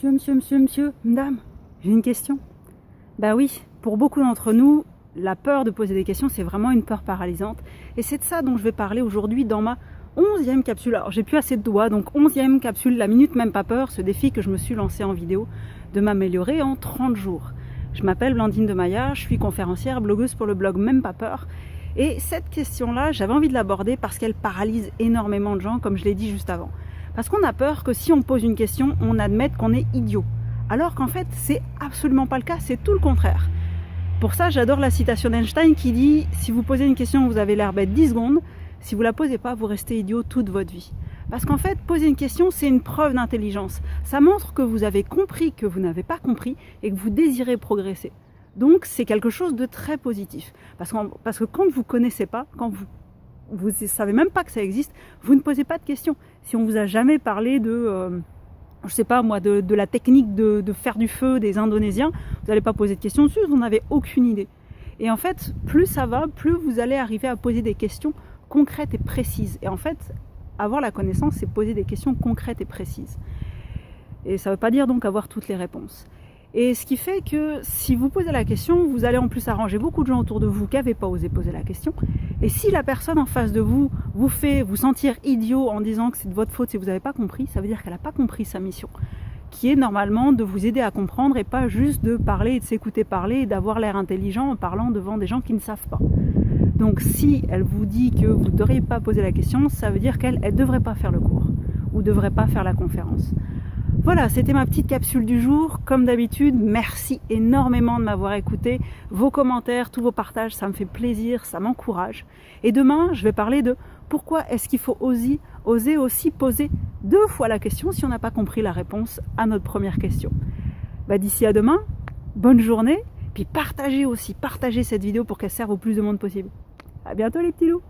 Monsieur, madame, j'ai une question. Bah oui, pour beaucoup d'entre nous, la peur de poser des questions, c'est vraiment une peur paralysante. Et c'est de ça dont je vais parler aujourd'hui dans ma 11e capsule. Alors j'ai plus assez de doigts, donc 11e capsule, la minute même pas peur, ce défi que je me suis lancé en vidéo de m'améliorer en 30 jours. Je m'appelle Blandine de Maillard, je suis conférencière, blogueuse pour le blog Même pas peur. Et cette question-là, j'avais envie de l'aborder parce qu'elle paralyse énormément de gens, comme je l'ai dit juste avant. Parce qu'on a peur que si on pose une question, on admette qu'on est idiot. Alors qu'en fait, c'est absolument pas le cas, c'est tout le contraire. Pour ça, j'adore la citation d'Einstein qui dit « Si vous posez une question, vous avez l'air bête 10 secondes. Si vous la posez pas, vous restez idiot toute votre vie. » Parce qu'en fait, poser une question, c'est une preuve d'intelligence. Ça montre que vous avez compris que vous n'avez pas compris et que vous désirez progresser. Donc, c'est quelque chose de très positif. Parce que quand vous connaissez pas, quand vous savez même pas que ça existe, vous ne posez pas de questions. Si on vous a jamais parlé de, je sais pas moi, de la technique de faire du feu des Indonésiens, vous n'allez pas poser de questions dessus, vous n'avez aucune idée. Et en fait, plus ça va, plus vous allez arriver à poser des questions concrètes et précises. Et en fait, avoir la connaissance, c'est poser des questions concrètes et précises. Et ça ne veut pas dire donc avoir toutes les réponses. Et ce qui fait que si vous posez la question, vous allez en plus arranger beaucoup de gens autour de vous qui n'avaient pas osé poser la question. Et si la personne en face de vous vous fait vous sentir idiot en disant que c'est de votre faute si vous n'avez pas compris, ça veut dire qu'elle n'a pas compris sa mission, qui est normalement de vous aider à comprendre et pas juste de parler et de s'écouter parler et d'avoir l'air intelligent en parlant devant des gens qui ne savent pas. Donc si elle vous dit que vous ne devriez pas poser la question, ça veut dire qu'elle ne devrait pas faire le cours ou ne devrait pas faire la conférence. Voilà, c'était ma petite capsule du jour. Comme d'habitude, merci énormément de m'avoir écouté. Vos commentaires, tous vos partages, ça me fait plaisir, ça m'encourage. Et demain, je vais parler de pourquoi est-ce qu'il faut oser aussi poser 2 fois la question si on n'a pas compris la réponse à notre première question. D'ici à demain, bonne journée, puis partagez cette vidéo pour qu'elle serve au plus de monde possible. À bientôt les petits loups.